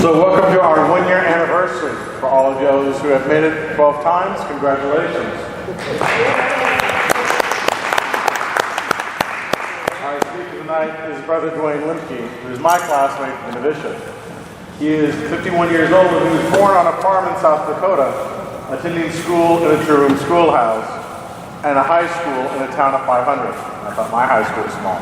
So welcome to our one-year anniversary. For all of those who have made it 12 times, congratulations. Our speaker tonight is Brother Duane Lemke, who is my classmate from the bishop. He is 51 years old and he was born on a farm in South Dakota, attending school in a two-room schoolhouse and a high school in a town of 500. I thought my high school was small.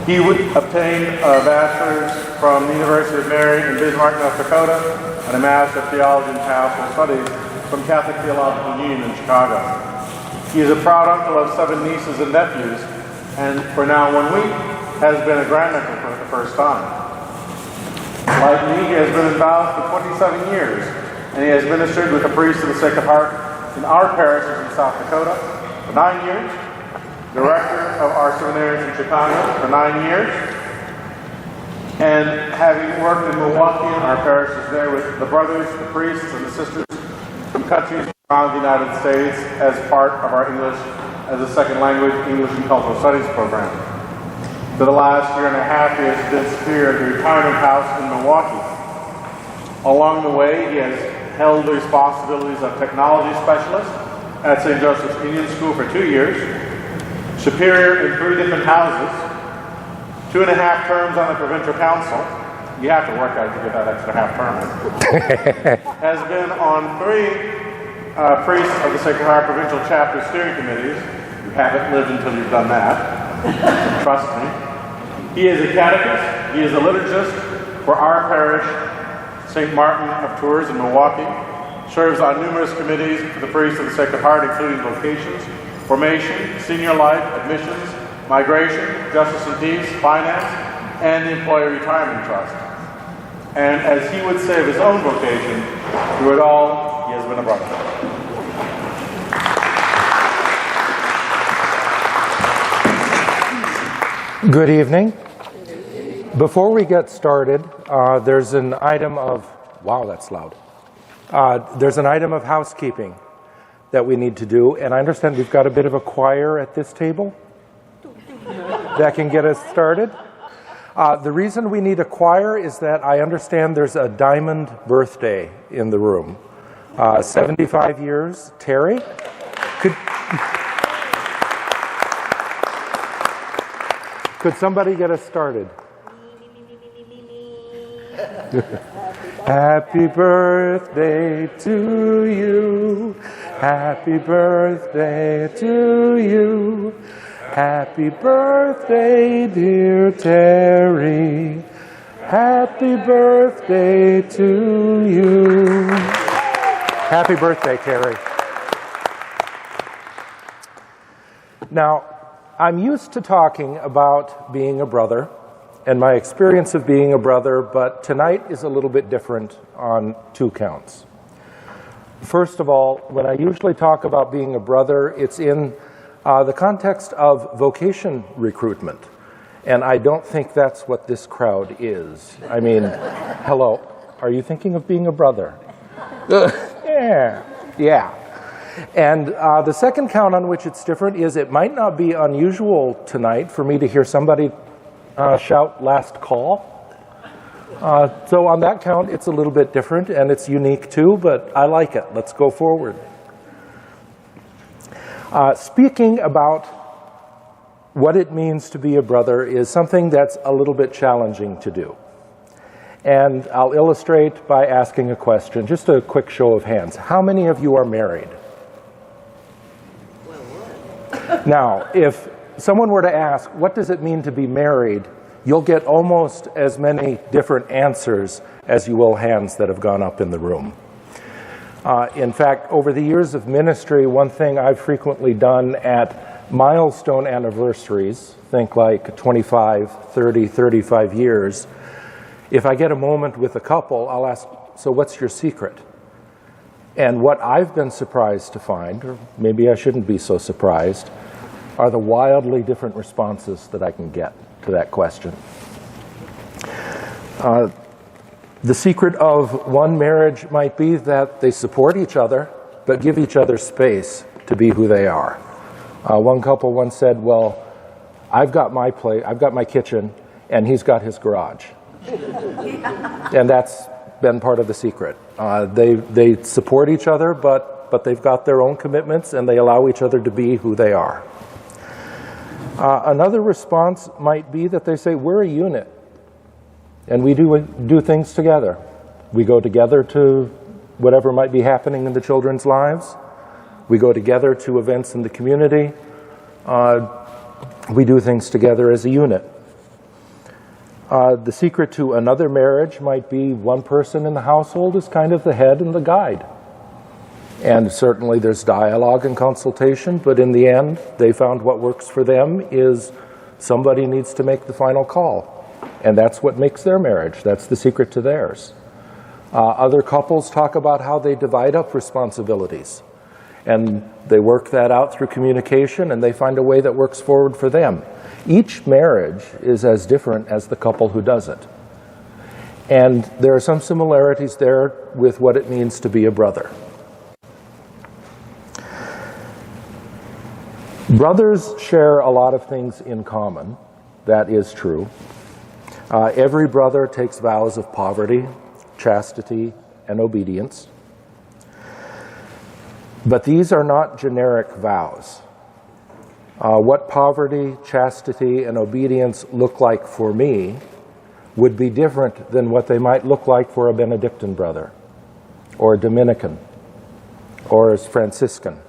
He obtained a bachelor's from the University of Mary in Bismarck, North Dakota, and a master of theology and pastoral studies from Catholic Theological Union in Chicago. He is a proud uncle of 7 nieces and nephews, and for now 1 week has been a granduncle for the first time. Like me, he has been in vows for 27 years, and he has ministered with the priest of the Sacred Heart in our parishes in South Dakota for 9 years, director of our seminaries in Chicago for 9 years, and having worked in Milwaukee in our parishes there with the brothers, the priests, and the sisters from countries around the United States as part of our English as a second language, English and Cultural Studies program. For the last year and a half, he has been superior at the retirement house in Milwaukee. Along the way, he has held the responsibilities of technology specialist at St. Joseph's Indian School for 2 years, superior in 3 different houses, 2.5 terms on the provincial council. You have to work out to get that extra half term. Has been on 3 priests of the Sacred Heart Provincial Chapter Steering Committees. You haven't lived until you've done that. Trust me. He is a catechist. He is a liturgist for our parish, St. Martin of Tours in Milwaukee. Serves on numerous committees for the priests of the Sacred Heart, including vocations, formation, senior life, admissions, migration, justice and peace, finance, and the Employee Retirement Trust. And as he would say of his own vocation, through it all, he has been a brother. Good evening. Before we get started, there's an item of, wow, that's loud. There's an item of housekeeping that we need to do, and I understand we've got a bit of a choir at this table that can get us started. The reason we need a choir is that I understand there's a diamond birthday in the room. 75 years. Terry, could somebody get us started? Happy birthday to you. Happy birthday to you. Happy birthday, dear Terry. Happy birthday to you. Happy birthday, Terry. Now, I'm used to talking about being a brother and my experience of being a brother, but tonight is a little bit different on 2 counts. First of all, when I usually talk about being a brother, it's in the context of vocation recruitment. And I don't think that's what this crowd is. I mean, hello, are you thinking of being a brother? Yeah. And the second count on which it's different is it might not be unusual tonight for me to hear somebody shout last call. So on that count, it's a little bit different and it's unique too, but I like it. Let's go forward. Speaking about what it means to be a brother is something that's a little bit challenging to do. And I'll illustrate by asking a question, just a quick show of hands. How many of you are married? Now, if someone were to ask, what does it mean to be married? You'll get almost as many different answers as you will hands that have gone up in the room. In fact, over the years of ministry, one thing I've frequently done at milestone anniversaries, think like 25, 30, 35 years, if I get a moment with a couple, I'll ask, so what's your secret? And what I've been surprised to find, or maybe I shouldn't be so surprised, are the wildly different responses that I can get to that question. The secret of one marriage might be that they support each other, but give each other space to be who they are. One couple once said, well, I've got my kitchen, and he's got his garage. And that's been part of the secret. They support each other, but they've got their own commitments, and they allow each other to be who they are. Another response might be that they say, we're a unit, and we do things together. We go together to whatever might be happening in the children's lives. We go together to events in the community. We do things together as a unit. The secret to another marriage might be one person in the household is kind of the head and the guide. And certainly there's dialogue and consultation, but in the end, they found what works for them is somebody needs to make the final call. And that's what makes their marriage. That's the secret to theirs. Other couples talk about how they divide up responsibilities. And they work that out through communication, and they find a way that works forward for them. Each marriage is as different as the couple who does it. And there are some similarities there with what it means to be a brother. Brothers share a lot of things in common. That is true. Every brother takes vows of poverty, chastity, and obedience. But these are not generic vows. What poverty, chastity, and obedience look like for me would be different than what they might look like for a Benedictine brother, or a Dominican, or a Franciscan.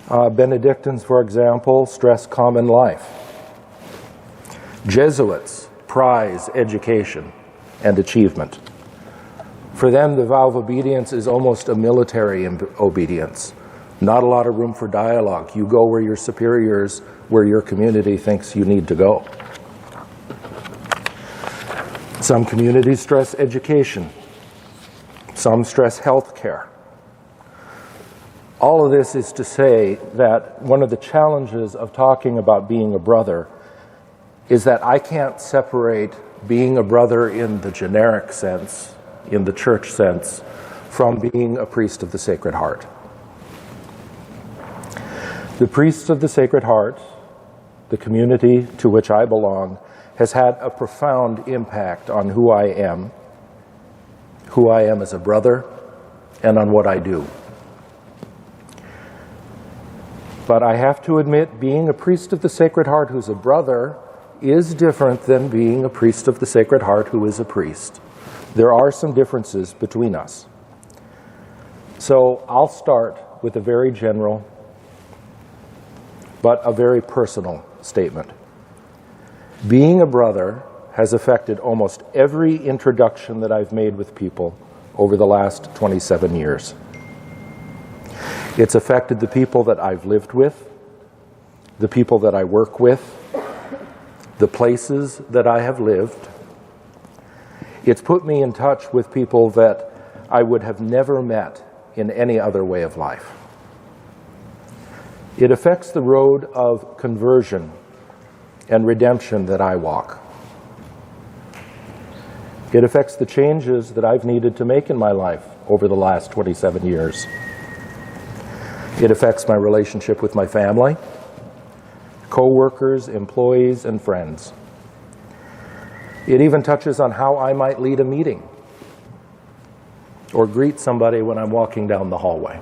Benedictines, for example, stress common life. Jesuits prize education and achievement. For them, the vow of obedience is almost a military obedience. Not a lot of room for dialogue. You go where your superiors, where your community thinks you need to go. Some communities stress education. Some stress health care. All of this is to say that one of the challenges of talking about being a brother is that I can't separate being a brother in the generic sense, in the church sense, from being a priest of the Sacred Heart. The priests of the Sacred Heart, the community to which I belong, has had a profound impact on who I am as a brother, and on what I do. But I have to admit, being a priest of the Sacred Heart who's a brother is different than being a priest of the Sacred Heart who is a priest. There are some differences between us. So I'll start with a very general, but a very personal statement. Being a brother has affected almost every introduction that I've made with people over the last 27 years. It's affected the people that I've lived with, the people that I work with, the places that I have lived. It's put me in touch with people that I would have never met in any other way of life. It affects the road of conversion and redemption that I walk. It affects the changes that I've needed to make in my life over the last 27 years. It affects my relationship with my family, co-workers, employees, and friends. It even touches on how I might lead a meeting or greet somebody when I'm walking down the hallway.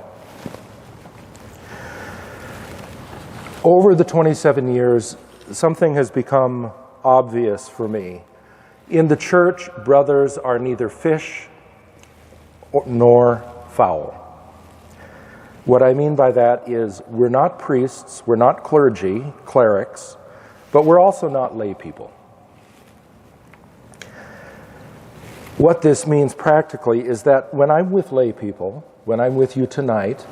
Over the 27 years, something has become obvious for me. In the church, brothers are neither fish nor fowl. What I mean by that is we're not priests, we're not clerics, but we're also not lay people. What this means practically is that when I'm with lay people, when I'm with you tonight,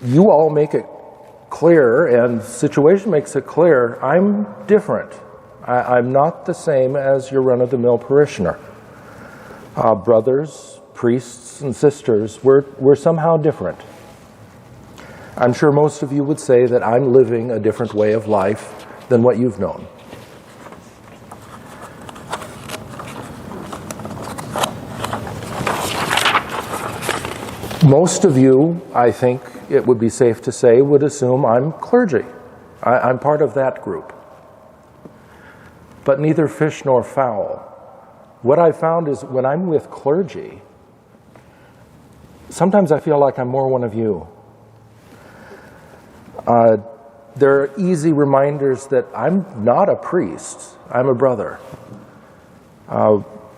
you all make it clear, and situation makes it clear, I'm different. I'm not the same as your run-of-the-mill parishioner. Brothers, priests, and sisters, we're somehow different. I'm sure most of you would say that I'm living a different way of life than what you've known. Most of you, I think it would be safe to say, would assume I'm clergy. I'm part of that group. but neither fish nor fowl. What I found is when I'm with clergy, sometimes I feel like I'm more one of you. There are easy reminders that I'm not a priest, I'm a brother.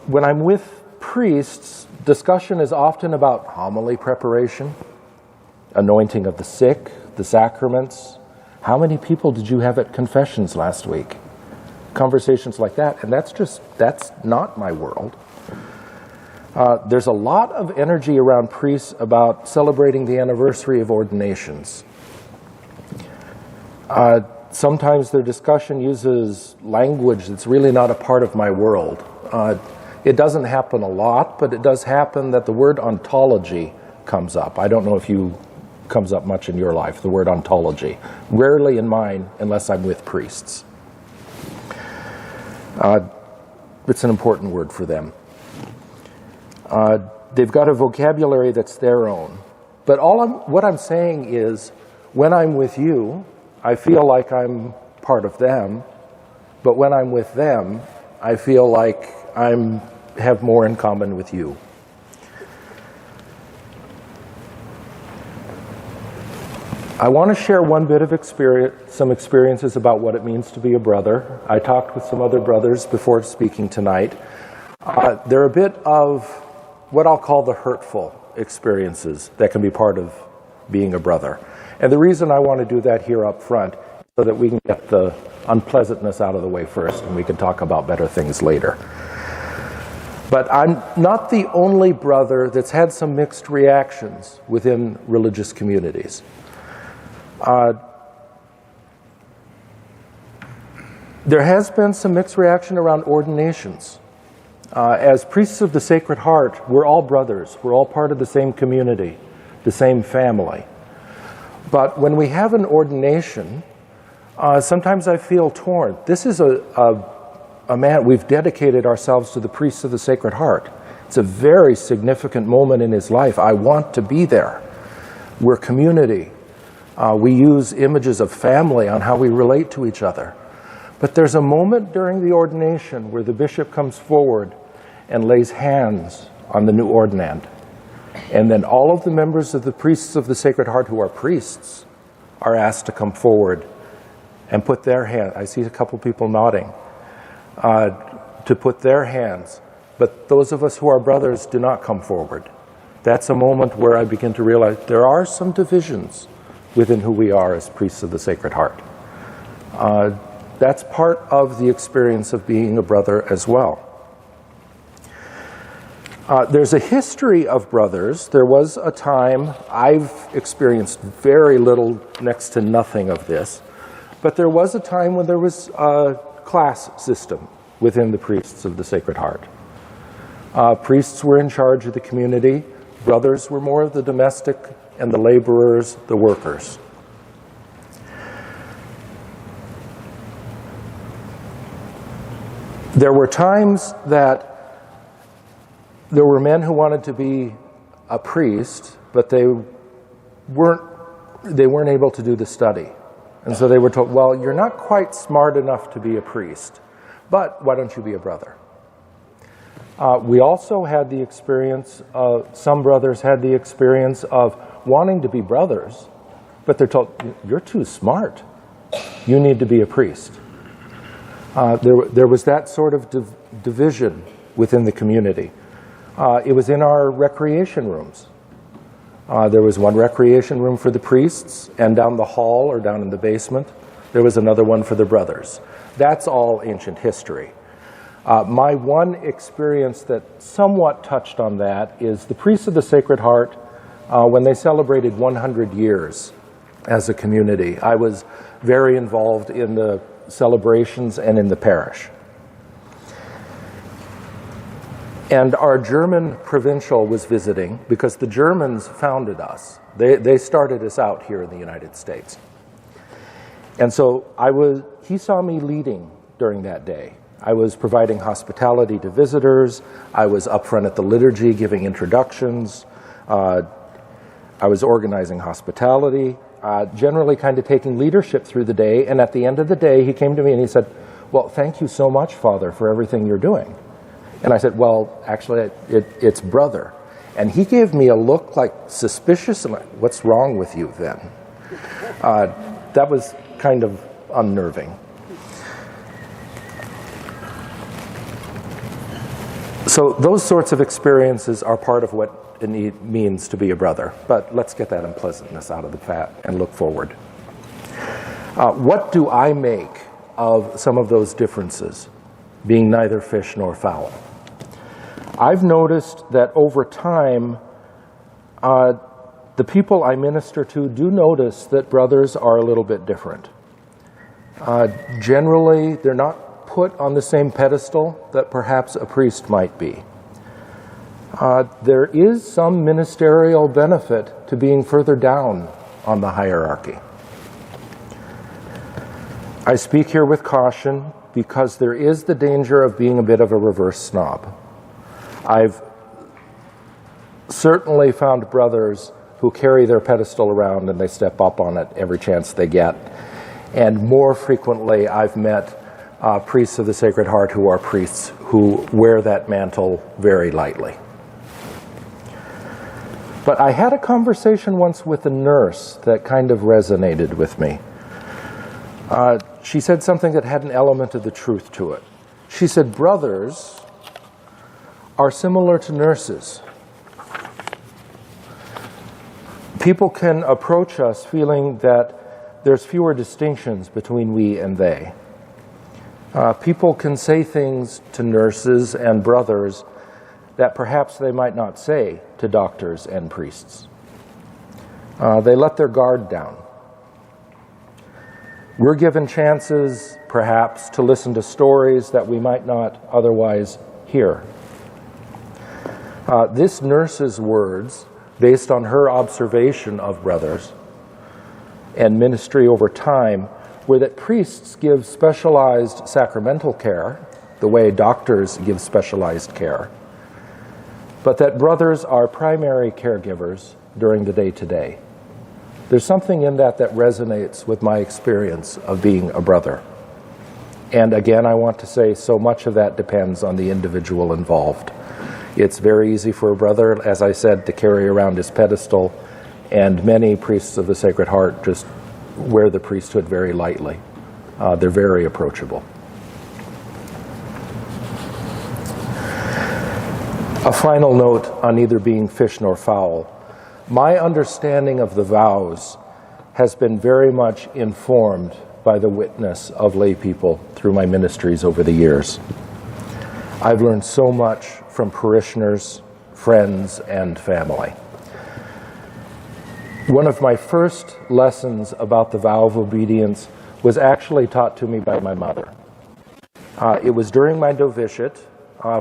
When I'm with priests, discussion is often about homily preparation, anointing of the sick, the sacraments. How many people did you have at confessions last week? Conversations like that, and that's not my world. There's a lot of energy around priests about celebrating the anniversary of ordinations. Sometimes their discussion uses language that's really not a part of my world. It doesn't happen a lot, but it does happen that the word ontology comes up. I don't know if comes up much in your life, the word ontology. Rarely in mine, unless I'm with priests. It's an important word for them. They've got a vocabulary that's their own. But what I'm saying is, when I'm with you, I feel like I'm part of them, but when I'm with them, I feel like I have more in common with you. I want to share one bit of some experiences about what it means to be a brother. I talked with some other brothers before speaking tonight. They're a bit of what I'll call the hurtful experiences that can be part of being a brother. And the reason I want to do that here up front is so that we can get the unpleasantness out of the way first and we can talk about better things later. But I'm not the only brother that's had some mixed reactions within religious communities. There has been some mixed reaction around ordinations. As priests of the Sacred Heart, we're all brothers. We're all part of the same community, the same family. But when we have an ordination, sometimes I feel torn. This is a man, we've dedicated ourselves to the priests of the Sacred Heart. It's a very significant moment in his life. I want to be there. We're community. We use images of family on how we relate to each other. But there's a moment during the ordination where the bishop comes forward and lays hands on the new ordinand. And then all of the members of the priests of the Sacred Heart who are priests are asked to come forward and put their hand. I see a couple people nodding. To put their hands. But those of us who are brothers do not come forward. That's a moment where I begin to realize there are some divisions within who we are as priests of the Sacred Heart. That's part of the experience of being a brother as well. There's a history of brothers. There was a time, I've experienced very little, next to nothing of this, but there was a time when there was a class system within the priests of the Sacred Heart. Priests were in charge of the community. Brothers were more of the domestic, and the laborers, the workers. There were times that there were men who wanted to be a priest, but they weren't able to do the study. And so they were told, well, you're not quite smart enough to be a priest, but why don't you be a brother? We also had the experience, some brothers had the experience of wanting to be brothers, but they're told, you're too smart. You need to be a priest. There was that sort of division within the community. It was in our recreation rooms. There was one recreation room for the priests, and down the hall or down in the basement, there was another one for the brothers. That's all ancient history. My one experience that somewhat touched on that is the priests of the Sacred Heart, when they celebrated 100 years as a community. I was very involved in the celebrations and in the parish. And our German provincial was visiting because the Germans founded us. They started us out here in the United States. And so he saw me leading during that day. I was providing hospitality to visitors. I was up front at the liturgy giving introductions. I was organizing hospitality, generally kind of taking leadership through the day. And at the end of the day, he came to me and he said, well, thank you so much, Father, for everything you're doing. And I said, well, actually, it's brother. And he gave me a look like suspicious, and like, what's wrong with you then? That was kind of unnerving. So those sorts of experiences are part of what it means to be a brother. But let's get that unpleasantness out of the fat and look forward. What do I make of some of those differences, being neither fish nor fowl? I've noticed that over time, the people I minister to do notice that brothers are a little bit different. Generally, they're not put on the same pedestal that perhaps a priest might be. There is some ministerial benefit to being further down on the hierarchy. I speak here with caution because there is the danger of being a bit of a reverse snob. I've certainly found brothers who carry their pedestal around and they step up on it every chance they get. And more frequently, I've met priests of the Sacred Heart who are priests who wear that mantle very lightly. But I had a conversation once with a nurse that kind of resonated with me. She said something that had an element of the truth to it. She said, brothers are similar to nurses. People can approach us feeling that there's fewer distinctions between we and they. People can say things to nurses and brothers that perhaps they might not say to doctors and priests. They let their guard down. We're given chances, perhaps, to listen to stories that we might not otherwise hear. This nurse's words, based on her observation of brothers and ministry over time, were that priests give specialized sacramental care, the way doctors give specialized care, but that brothers are primary caregivers during the day-to-day. There's something in that that resonates with my experience of being a brother. And again, I want to say so much of that depends on the individual involved. It's very easy for a brother, as I said, to carry around his pedestal, and many priests of the Sacred Heart just wear the priesthood very lightly. They're very approachable. A final note on neither being fish nor fowl. My understanding of the vows has been very much informed by the witness of lay people through my ministries over the years. I've learned so much from parishioners, friends, and family. One of my first lessons about the vow of obedience was actually taught to me by my mother. It was during my novitiate.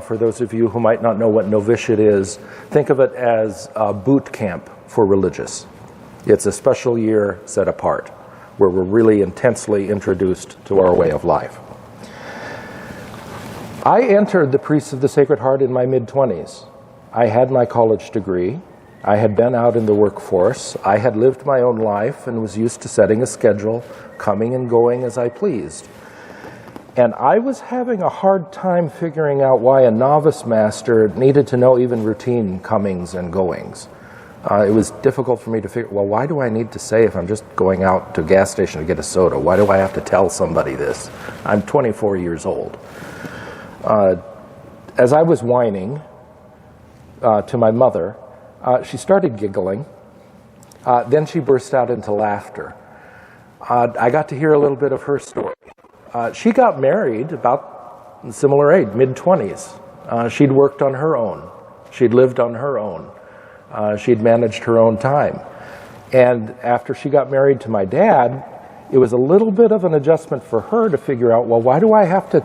For those of you who might not know what novitiate is, think of it as a boot camp for religious. It's a special year set apart where we're really intensely introduced to our way of life. I entered the Priests of the Sacred Heart in my mid-20s. I had my college degree. I had been out in the workforce. I had lived my own life and was used to setting a schedule, coming and going as I pleased. And I was having a hard time figuring out why a novice master needed to know even routine comings and goings. It was difficult for me to figure, well, why do I need to say if I'm just going out to a gas station to get a soda? Why do I have to tell somebody this? I'm 24 years old. As I was whining to my mother, she started giggling. Then she burst out into laughter. I got to hear a little bit of her story. She got married about similar age, mid-20s. She'd worked on her own. She'd lived on her own. She'd managed her own time. And after she got married to my dad, it was a little bit of an adjustment for her to figure out, well, why do I have to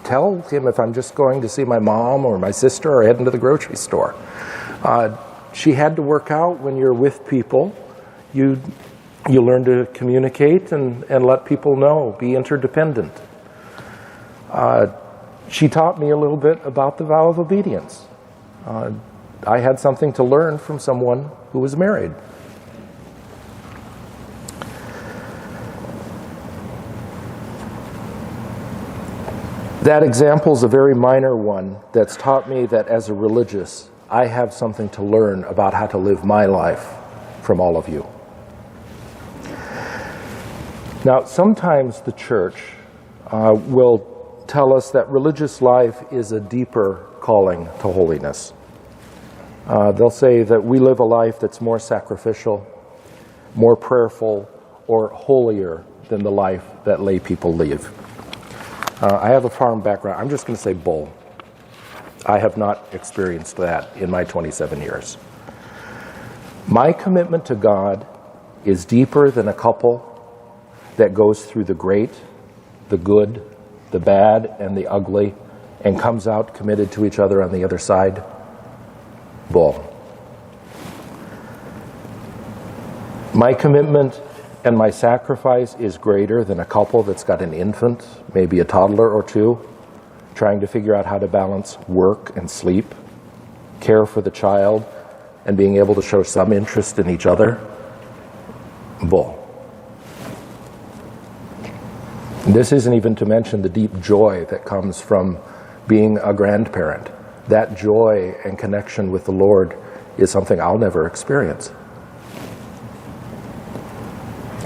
tell him if I'm just going to see my mom or my sister or heading to the grocery store? She had to work out when you're with people. You learn to communicate and let people know, be interdependent. She taught me a little bit about the vow of obedience. I had something to learn from someone who was married. That example is a very minor one that's taught me that as a religious, I have something to learn about how to live my life from all of you. Now, sometimes the church will tell us that religious life is a deeper calling to holiness. They'll say that we live a life that's more sacrificial, more prayerful, or holier than the life that lay people live. I have a farm background. I'm just going to say bull. I have not experienced that in my 27 years. My commitment to God is deeper than a couple that goes through the great, the good, the bad, and the ugly, and comes out committed to each other on the other side. Bull. My commitment and my sacrifice is greater than a couple that's got an infant, maybe a toddler or two, trying to figure out how to balance work and sleep, care for the child, and being able to show some interest in each other. Bull. And this isn't even to mention the deep joy that comes from being a grandparent. That joy and connection with the Lord is something I'll never experience.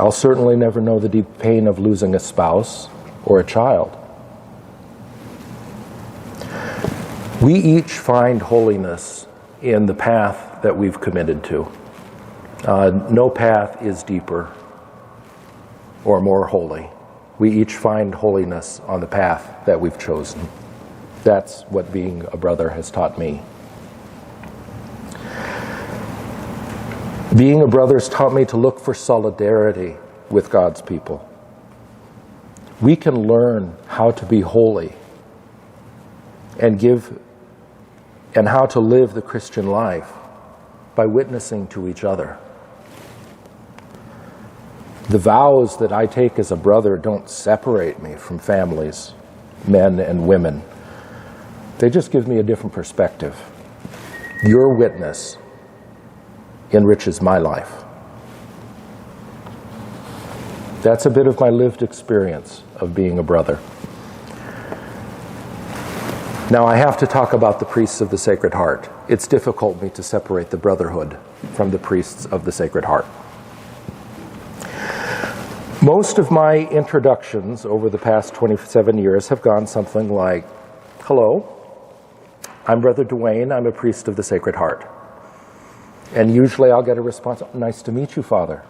I'll certainly never know the deep pain of losing a spouse or a child. We each find holiness in the path that we've committed to. No path is deeper or more holy. We each find holiness on the path that we've chosen. That's what being a brother has taught me. Being a brother has taught me to look for solidarity with God's people. We can learn how to be holy and how to live the Christian life by witnessing to each other. The vows that I take as a brother don't separate me from families, men and women. They just give me a different perspective. Your witness enriches my life. That's a bit of my lived experience of being a brother. Now I have to talk about the priests of the Sacred Heart. It's difficult for me to separate the brotherhood from the priests of the Sacred Heart. Most of my introductions over the past 27 years have gone something like, hello, I'm Brother Duane, I'm a priest of the Sacred Heart. And usually I'll get a response, nice to meet you, Father.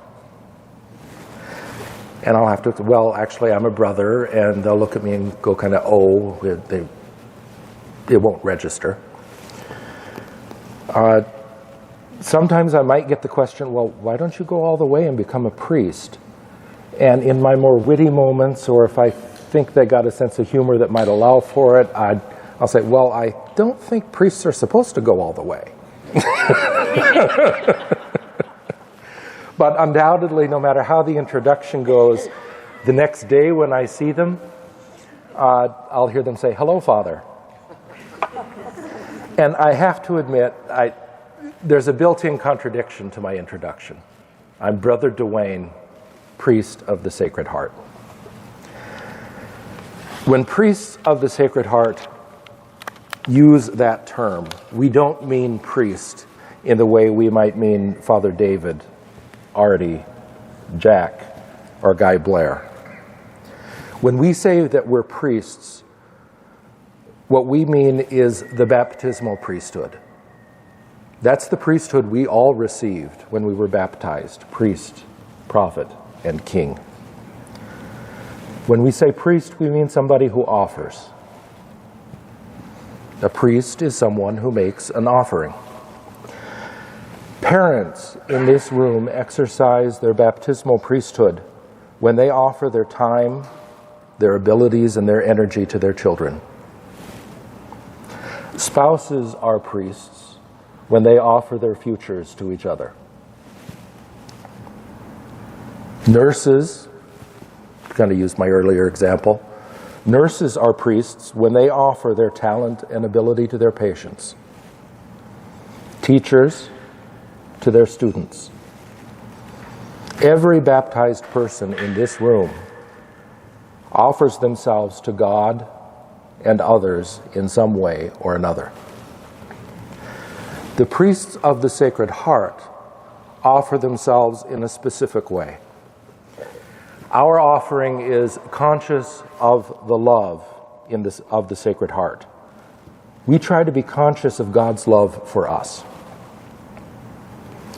And I'll have to, well, actually I'm a brother, and they'll look at me and go kind of, oh, it won't register. Sometimes I might get the question, well, why don't you go all the way and become a priest? And in my more witty moments, or if I think they got a sense of humor that might allow for it, I'll say, well, I don't think priests are supposed to go all the way. But undoubtedly, no matter how the introduction goes, the next day when I see them, I'll hear them say, hello, Father. And I have to admit, there's a built-in contradiction to my introduction. I'm Brother Duane, priest of the Sacred Heart. When priests of the Sacred Heart use that term, we don't mean priest in the way we might mean Father David, Artie, Jack, or Guy Blair. When we say that we're priests, what we mean is the baptismal priesthood. That's the priesthood we all received when we were baptized, priest, prophet, and king. When we say priest, we mean somebody who offers. A priest is someone who makes an offering. Parents in this room exercise their baptismal priesthood when they offer their time, their abilities, and their energy to their children. Spouses are priests when they offer their futures to each other. Nurses, I'm going to use my earlier example, nurses are priests when they offer their talent and ability to their patients. Teachers to their students. Every baptized person in this room offers themselves to God and others in some way or another. The priests of the Sacred Heart offer themselves in a specific way. Our offering is conscious of the love of the Sacred Heart. We try to be conscious of God's love for us.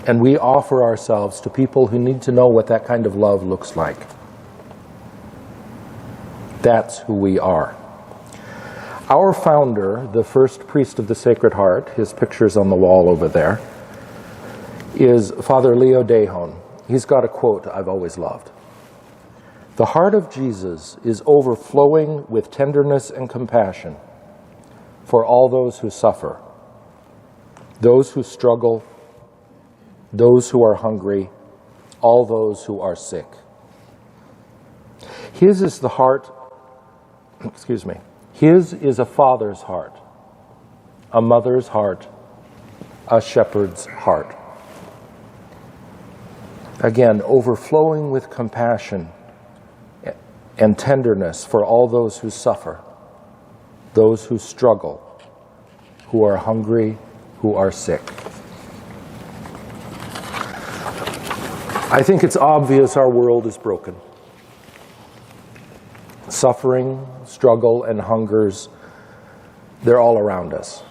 And we offer ourselves to people who need to know what that kind of love looks like. That's who we are. Our founder, the first priest of the Sacred Heart, his picture's on the wall over there, is Father Leo Dehon. He's got a quote I've always loved. "The heart of Jesus is overflowing with tenderness and compassion for all those who suffer, those who struggle, those who are hungry, all those who are sick." His is the heart, his is a father's heart, a mother's heart, a shepherd's heart. Again, overflowing with compassion and tenderness for all those who suffer, those who struggle, who are hungry, who are sick. I think it's obvious our world is broken. Suffering, struggle, and hungers, they're all around us.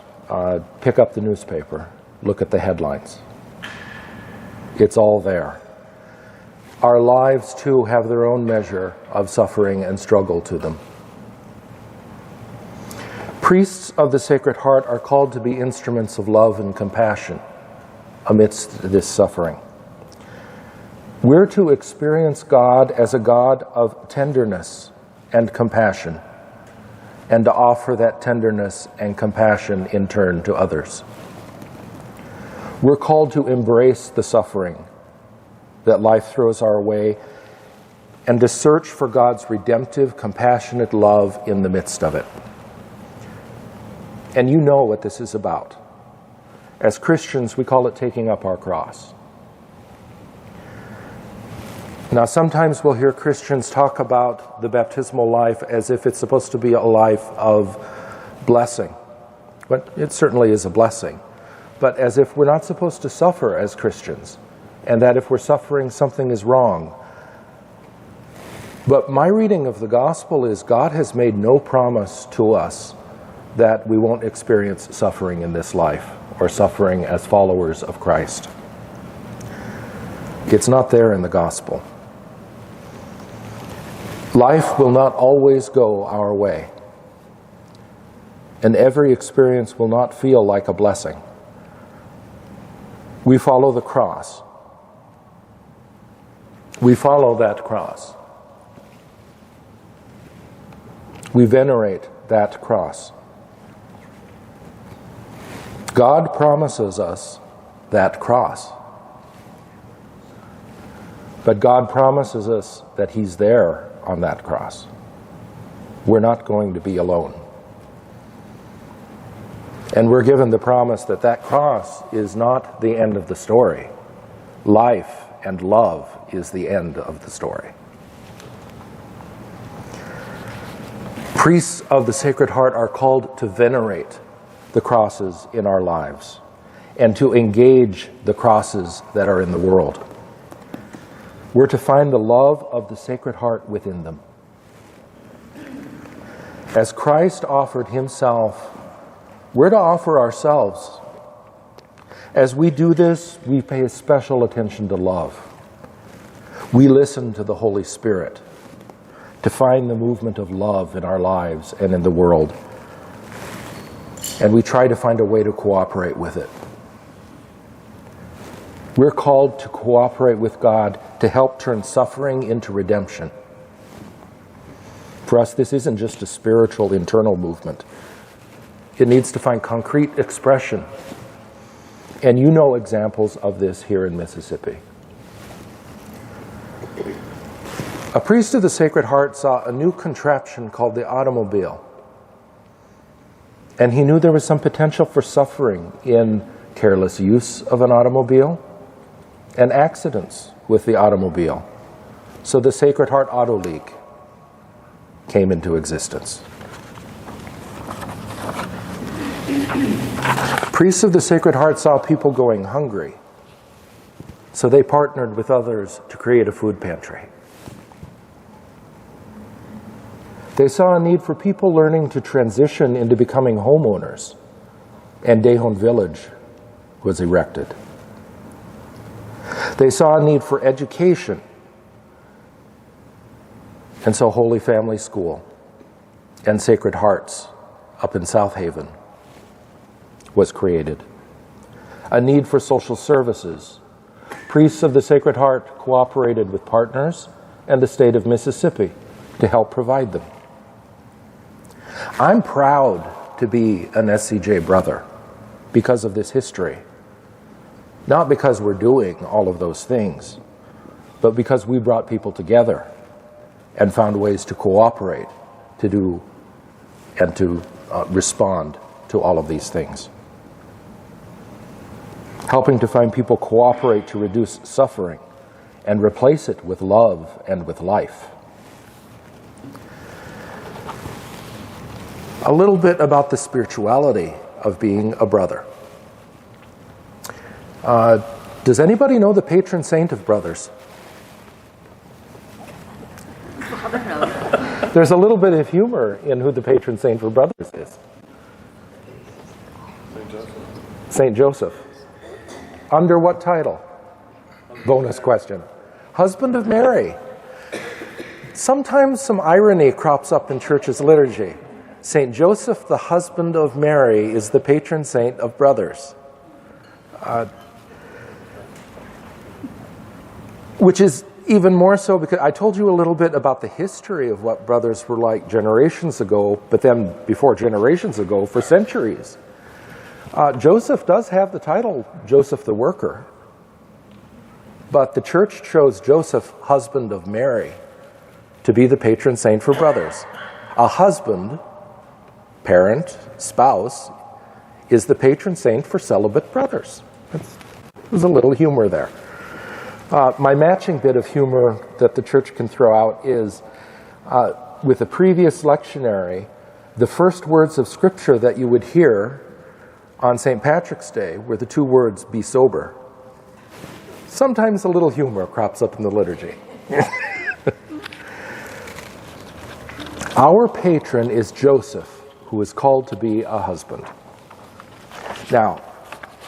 Pick up the newspaper, look at the headlines. It's all there. Our lives, too, have their own measure of suffering and struggle to them. Priests of the Sacred Heart are called to be instruments of love and compassion amidst this suffering. We're to experience God as a God of tenderness and compassion, and to offer that tenderness and compassion in turn to others. We're called to embrace the suffering that life throws our way, and to search for God's redemptive, compassionate love in the midst of it. And you know what this is about. As Christians, we call it taking up our cross. Now, sometimes we'll hear Christians talk about the baptismal life as if it's supposed to be a life of blessing. But it certainly is a blessing. But as if we're not supposed to suffer as Christians, and that if we're suffering, something is wrong. But my reading of the gospel is God has made no promise to us that we won't experience suffering in this life, or suffering as followers of Christ. It's not there in the gospel. Life will not always go our way, and every experience will not feel like a blessing. We follow the cross. We follow that cross. We venerate that cross. God promises us that cross. But God promises us that He's there on that cross. We're not going to be alone. And we're given the promise that that cross is not the end of the story. Life and love is the end of the story. Priests of the Sacred Heart are called to venerate the crosses in our lives and to engage the crosses that are in the world. We're to find the love of the Sacred Heart within them. As Christ offered Himself, we're to offer ourselves. As we do this, we pay special attention to love. We listen to the Holy Spirit to find the movement of love in our lives and in the world. And we try to find a way to cooperate with it. We're called to cooperate with God to help turn suffering into redemption. For us, this isn't just a spiritual internal movement. It needs to find concrete expression. And you know examples of this here in Mississippi. A priest of the Sacred Heart saw a new contraption called the automobile. And he knew there was some potential for suffering in careless use of an automobile and accidents with the automobile. So the Sacred Heart Auto League came into existence. Priests of the Sacred Heart saw people going hungry, so they partnered with others to create a food pantry. They saw a need for people learning to transition into becoming homeowners, and Dehon Village was erected. They saw a need for education, and so Holy Family School and Sacred Hearts up in South Haven was created. A need for social services. Priests of the Sacred Heart cooperated with partners and the state of Mississippi to help provide them. I'm proud to be an SCJ brother because of this history. Not because we're doing all of those things, but because we brought people together and found ways to cooperate, to do and to respond to all of these things. Helping to find people cooperate to reduce suffering and replace it with love and with life. A little bit about the spirituality of being a brother. Does anybody know the patron saint of brothers? There's a little bit of humor in who the patron saint for brothers is. Saint Joseph. Under what title? Bonus question. Husband of Mary. Sometimes some irony crops up in church's liturgy. Saint Joseph, the husband of Mary, is the patron saint of brothers. Which is even more so because I told you a little bit about the history of what brothers were like generations ago, but then before generations ago, for centuries. Joseph does have the title Joseph the Worker, but the church chose Joseph, husband of Mary, to be the patron saint for brothers. A husband, parent, spouse, is the patron saint for celibate brothers. There's a little humor there. My matching bit of humor that the church can throw out is, with a previous lectionary, the first words of Scripture that you would hear on St. Patrick's Day were the two words, be sober. Sometimes a little humor crops up in the liturgy. Our patron is Joseph, who is called to be a husband. Now,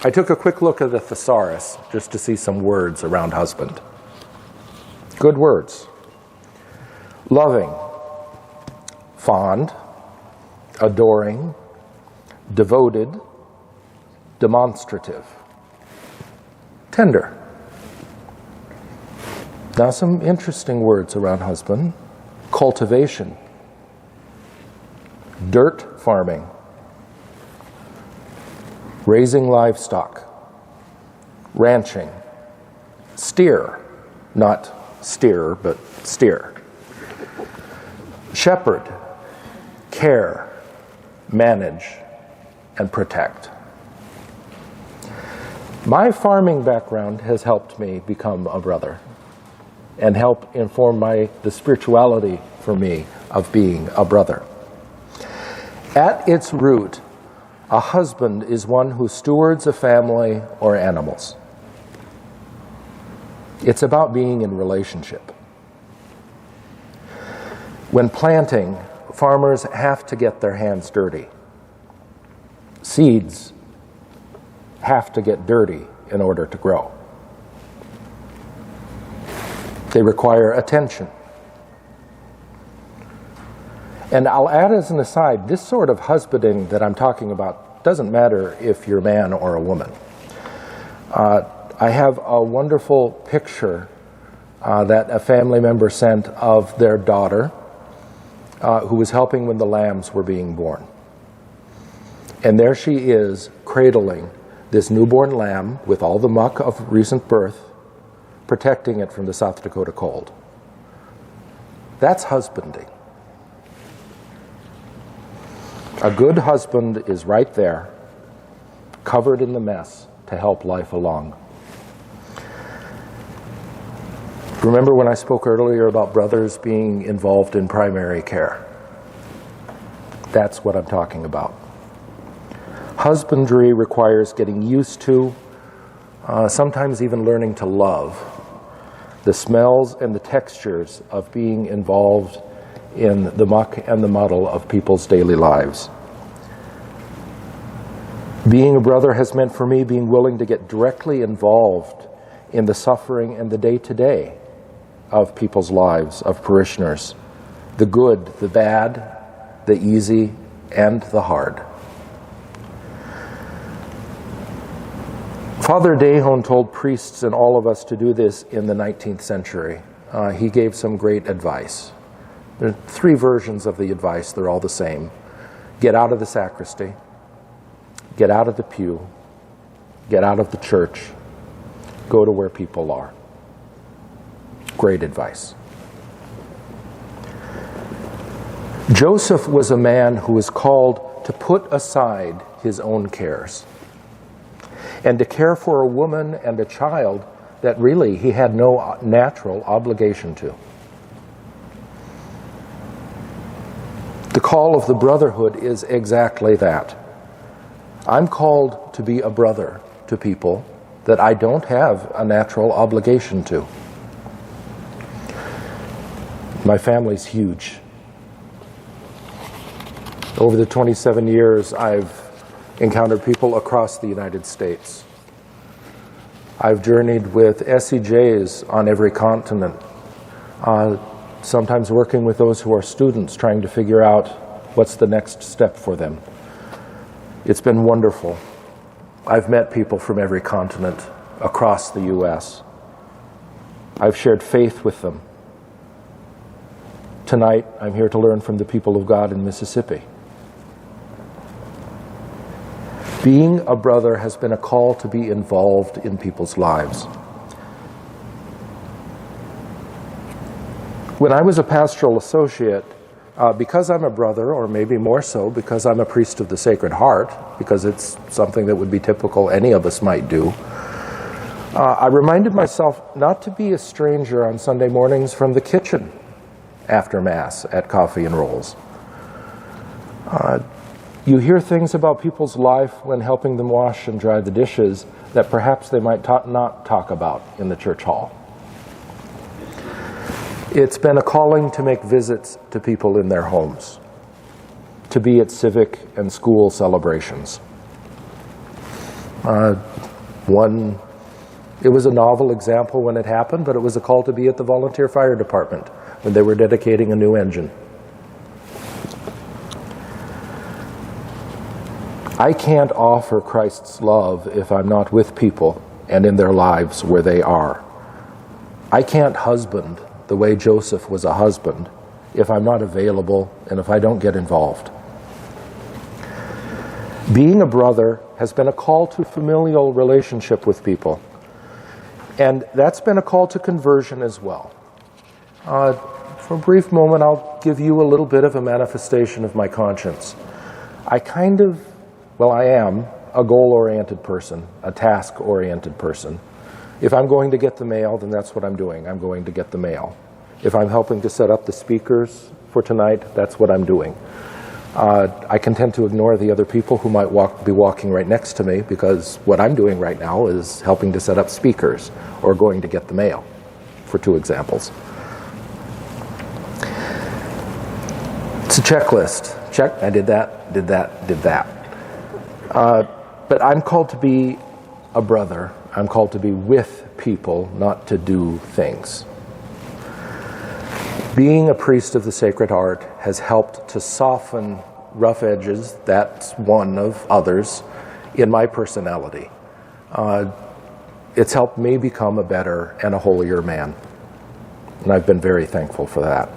I took a quick look at the thesaurus just to see some words around husband. Good words. Loving, fond, adoring, devoted, demonstrative, tender. Now some interesting words around husband. Cultivation, dirt farming, raising livestock, ranching, steer, not steer, but steer, shepherd, care, manage, and protect. My farming background has helped me become a brother and help inform the spirituality for me of being a brother. At its root, a husband is one who stewards a family or animals. It's about being in relationship. When planting, farmers have to get their hands dirty. Seeds have to get dirty in order to grow. They require attention. And I'll add as an aside, this sort of husbanding that I'm talking about doesn't matter if you're a man or a woman. I have a wonderful picture that a family member sent of their daughter who was helping when the lambs were being born. And there she is cradling this newborn lamb with all the muck of recent birth, protecting it from the South Dakota cold. That's husbanding. A good husband is right there, covered in the mess, to help life along. Remember when I spoke earlier about brothers being involved in primary care? That's what I'm talking about. Husbandry requires getting used to, sometimes even learning to love, the smells and the textures of being involved in the muck and the muddle of people's daily lives. Being a brother has meant for me being willing to get directly involved in the suffering and the day-to-day of people's lives, of parishioners, the good, the bad, the easy, and the hard. Father Dehon told priests and all of us to do this in the 19th century. He gave some great advice. There are 3 versions of the advice. They're all the same. Get out of the sacristy. Get out of the pew. Get out of the church. Go to where people are. Great advice. Joseph was a man who was called to put aside his own cares and to care for a woman and a child that really he had no natural obligation to. The call of the brotherhood is exactly that. I'm called to be a brother to people that I don't have a natural obligation to. My family's huge. Over the 27 years, I've encountered people across the United States. I've journeyed with SCJs on every continent, sometimes working with those who are students, trying to figure out what's the next step for them. It's been wonderful. I've met people from every continent across the U.S. I've shared faith with them. Tonight, I'm here to learn from the people of God in Mississippi. Being a brother has been a call to be involved in people's lives. When I was a pastoral associate, because I'm a brother, or maybe more so because I'm a priest of the Sacred Heart, because it's something that would be typical any of us might do, I reminded myself not to be a stranger on Sunday mornings from the kitchen after Mass at Coffee and Rolls. You hear things about people's life when helping them wash and dry the dishes that perhaps they might not talk about in the church hall. It's been a calling to make visits to people in their homes, to be at civic and school celebrations. It was a novel example when it happened, but it was a call to be at the volunteer fire department when they were dedicating a new engine. I can't offer Christ's love if I'm not with people and in their lives where they are. I can't husband the way Joseph was a husband if I'm not available and if I don't get involved. Being a brother has been a call to familial relationship with people, and that's been a call to conversion as well. For a brief moment, I'll give you a little bit of a manifestation of my conscience. I am a goal-oriented person, a task-oriented person. If I'm going to get the mail, then that's what I'm doing. I'm going to get the mail. If I'm helping to set up the speakers for tonight, that's what I'm doing. I can tend to ignore the other people who might be walking right next to me, because what I'm doing right now is helping to set up speakers or going to get the mail, for 2 examples. It's a checklist. Check, I did that, did that, did that. But I'm called to be a brother. I'm called to be with people, not to do things. Being a priest of the Sacred Heart has helped to soften rough edges. That's one of others in my personality. It's helped me become a better and a holier man. And I've been very thankful for that.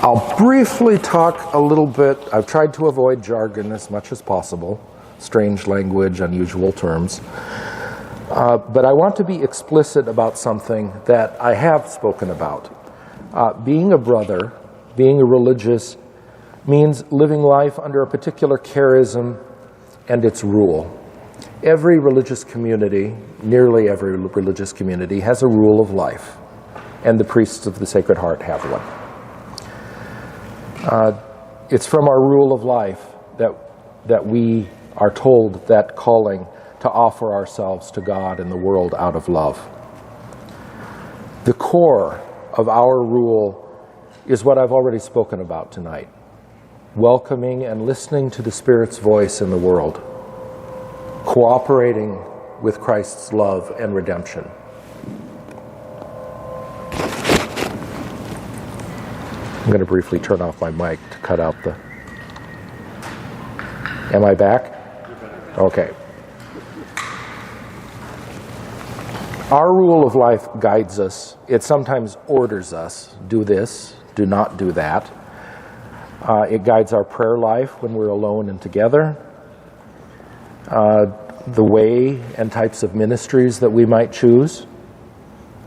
I'll briefly talk a little bit. I've tried to avoid jargon as much as possible, strange language, unusual terms. But I want to be explicit about something that I have spoken about. Being a brother, being a religious, means living life under a particular charism and its rule. Every religious community, nearly every religious community, has a rule of life. and the priests of the Sacred Heart have one. It's from our rule of life that we are told that calling to offer ourselves to God and the world out of love. The core of our rule is what I've already spoken about tonight: welcoming and listening to the Spirit's voice in the world, cooperating with Christ's love and redemption. I'm going to briefly turn off my mic to cut out the... Am I back? Okay. Our rule of life guides us. It sometimes orders us. Do this, do not do that. It guides our prayer life when we're alone and together. The way and types of ministries that we might choose.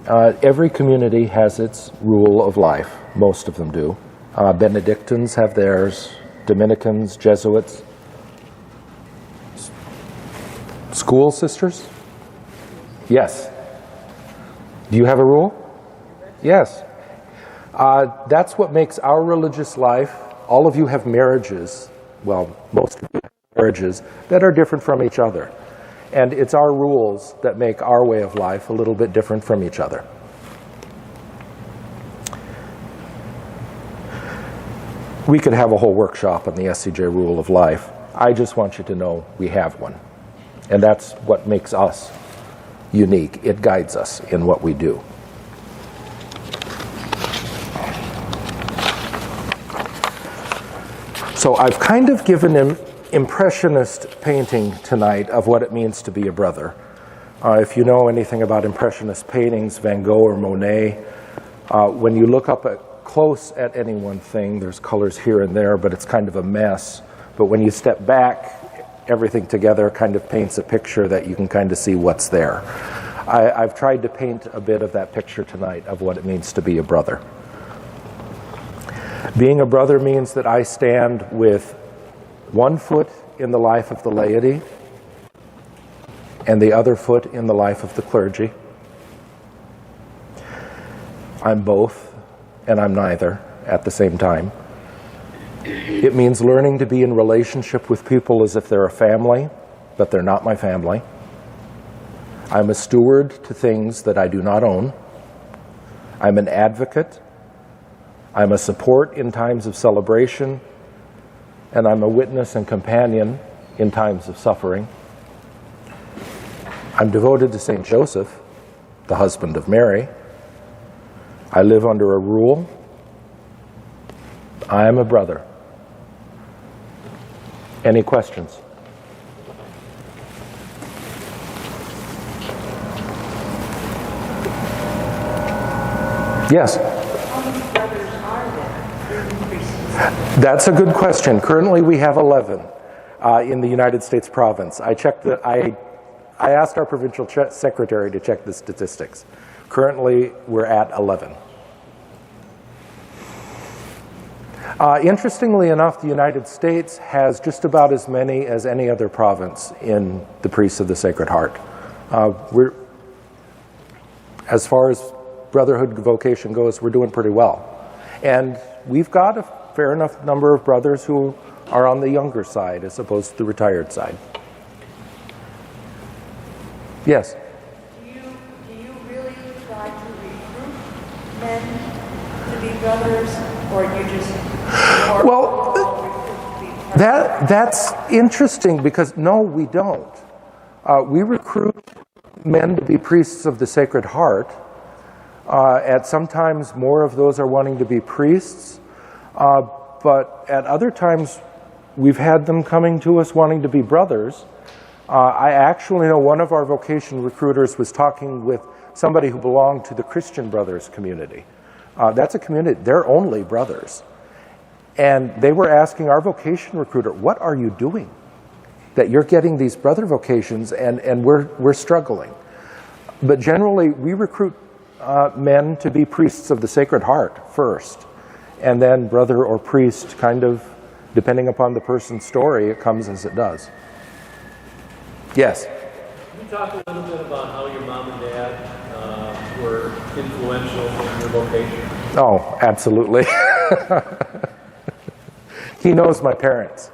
Every community has its rule of life. Most of them do. Benedictines have theirs, Dominicans, Jesuits. School sisters? Yes. Do you have a rule? Yes. That's what makes our religious life. All of you have marriages, well, most of you have marriages that are different from each other. And it's our rules that make our way of life a little bit different from each other. We could have a whole workshop on the SCJ rule of life. I just want you to know we have one. And that's what makes us unique. It guides us in what we do. So I've kind of given an impressionist painting tonight of what it means to be a brother. If you know anything about impressionist paintings, Van Gogh or Monet, when you look up close at any one thing, there's colors here and there, but it's kind of a mess. But when you step back, everything together kind of paints a picture that you can kind of see what's there. I've tried to paint a bit of that picture tonight of what it means to be a brother. Being a brother means that I stand with one foot in the life of the laity and the other foot in the life of the clergy. I'm both and I'm neither at the same time. It means learning to be in relationship with people as if they're a family, but they're not my family. I'm a steward to things that I do not own. I'm an advocate. I'm a support in times of celebration. And I'm a witness and companion in times of suffering. I'm devoted to St. Joseph, the husband of Mary. I live under a rule. I am a brother. Any questions? Yes? How many brothers are there? That's a good question. Currently we have 11 in the United States province. I asked our provincial secretary to check the statistics. Currently we're at 11. Interestingly enough, the United States has just about as many as any other province in the Priests of the Sacred Heart. As far as brotherhood vocation goes, we're doing pretty well. And we've got a fair enough number of brothers who are on the younger side as opposed to the retired side. Yes? Do you really try to recruit men to be brothers, or you just... Well, that's interesting because no, we don't. We recruit men to be priests of the Sacred Heart. At sometimes more of those are wanting to be priests, but at other times we've had them coming to us wanting to be brothers. I actually know one of our vocation recruiters was talking with somebody who belonged to the Christian Brothers community. That's a community, they're only brothers. And they were asking our vocation recruiter, what are you doing? That you're getting these brother vocations and we're struggling. But generally, we recruit men to be priests of the Sacred Heart first. And then brother or priest, kind of, depending upon the person's story, it comes as it does. Yes? Can you talk a little bit about how your mom and dad were influential in your vocation? Oh, absolutely. He knows my parents.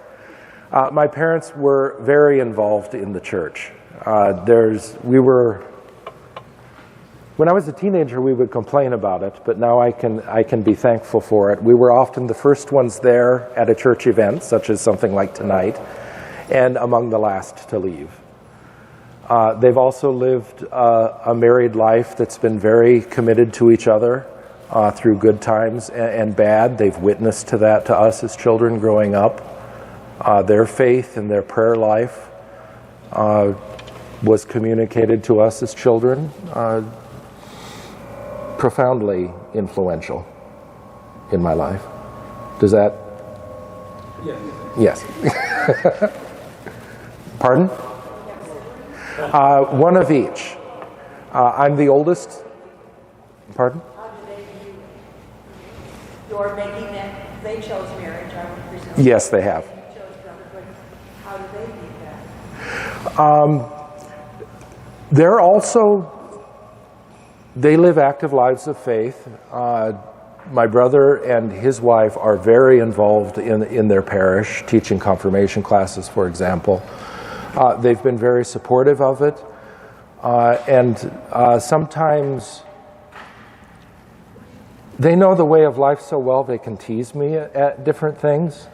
My parents were very involved in the church. When I was a teenager, we would complain about it, but now I can be thankful for it. We were often the first ones there at a church event, such as something like tonight, and among the last to leave. They've also lived a married life that's been very committed to each other through good times and bad. They've witnessed to that to us as children growing up. Their faith and their prayer life was communicated to us as children, profoundly influential in my life. Does that? Yes. Yes. Pardon? One of each. I'm the oldest. Pardon? How do they view your making that? They chose marriage, I would presume. Yes, they have. You chose brotherhood. How do they view that? They live active lives of faith. My brother and his wife are very involved in their parish, teaching confirmation classes, for example. They've been very supportive of it. And sometimes they know the way of life so well they can tease me at different things.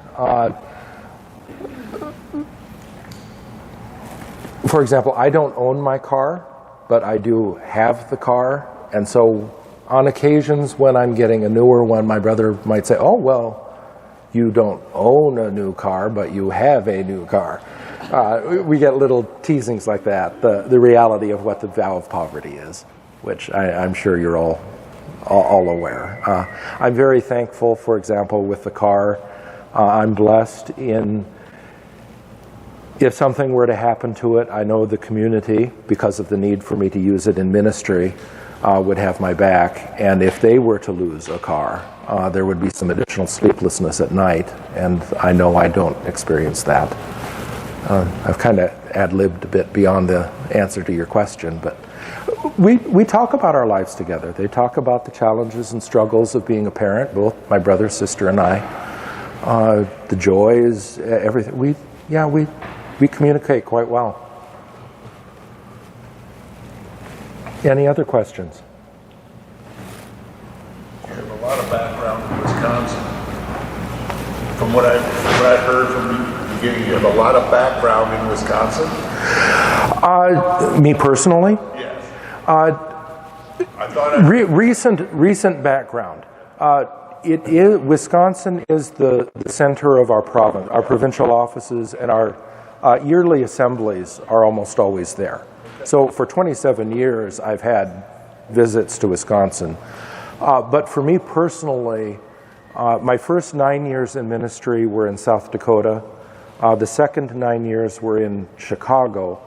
For example, I don't own my car, but I do have the car. And so on occasions when I'm getting a newer one, my brother might say, oh, well, you don't own a new car, but you have a new car. We get little teasings like that, the reality of what the vow of poverty is, which I'm sure you're all aware. I'm very thankful, for example, with the car. I'm blessed if something were to happen to it, I know the community, because of the need for me to use it in ministry, would have my back. And if they were to lose a car, there would be some additional sleeplessness at night, and I know I don't experience that. I've kind of ad-libbed a bit beyond the answer to your question, but we talk about our lives together. They talk about the challenges and struggles of being a parent, both my brother, sister, and I. The joys, everything. We communicate quite well. Any other questions? You have a lot of background in Wisconsin. From what I heard from the beginning, you have a lot of background in Wisconsin? Me personally? Yes. I thought recent background. Wisconsin is the center of our province. Our provincial offices and our yearly assemblies are almost always there. So for 27 years, I've had visits to Wisconsin. But for me personally, my first 9 years in ministry were in South Dakota. The second 9 years were in Chicago.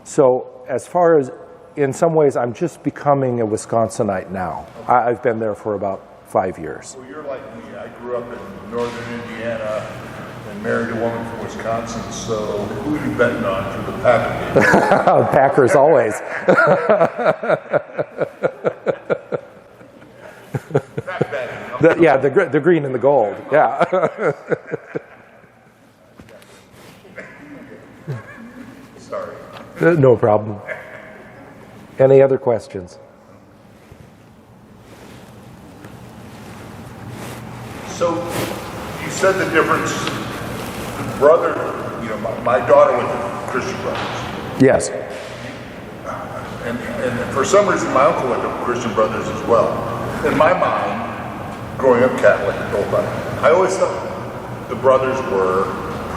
So as far as, in some ways, I'm just becoming a Wisconsinite now. I've been there for about 5 years. Well, you're like me. I grew up in northern Indiana and married a woman from Wisconsin, so who are you betting on for the Packer game? Packers always. The green and the gold. Yeah. Sorry. No problem. Any other questions? So you said the difference, brother, my daughter went to Christian Brothers. Yes. And for some reason, my uncle went to Christian Brothers as well. In my mind, growing up Catholic the whole time, I always thought the brothers were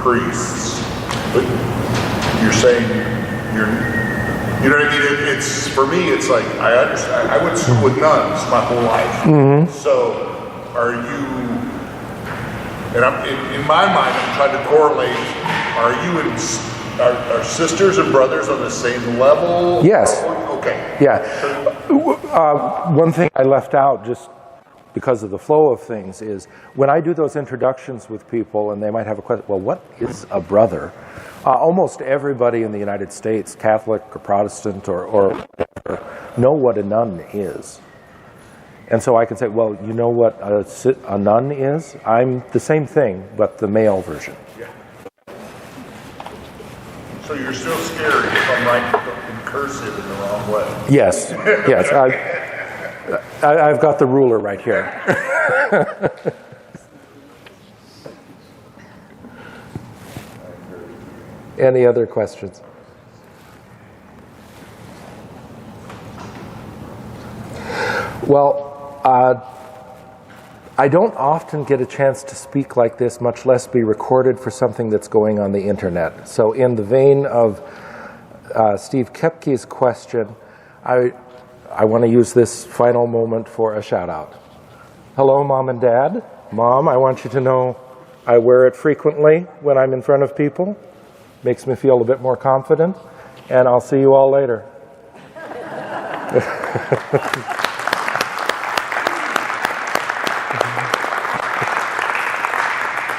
priests. But you're saying you know what I mean? It's for me, it's like I understand. I went to school with nuns my whole life. Mm-hmm. So are you? And in my mind, I'm trying to correlate. Are you are sisters and brothers on the same level? Yes. Okay. Yeah. One thing I left out, just because of the flow of things, is when I do those introductions with people, and they might have a question. Well, what is a brother? Almost everybody in the United States, Catholic or Protestant or know what a nun is. And so I can say, well, you know what a nun is? I'm the same thing, but the male version. Yeah. So you're still scared if I'm writing in cursive in the wrong way. Yes, yes. I've got the ruler right here. Any other questions? Well, I don't often get a chance to speak like this, much less be recorded for something that's going on the internet. So in the vein of Steve Kepke's question, I want to use this final moment for a shout out. Hello, Mom and Dad. Mom, I want you to know I wear it frequently when I'm in front of people. Makes me feel a bit more confident. And I'll see you all later.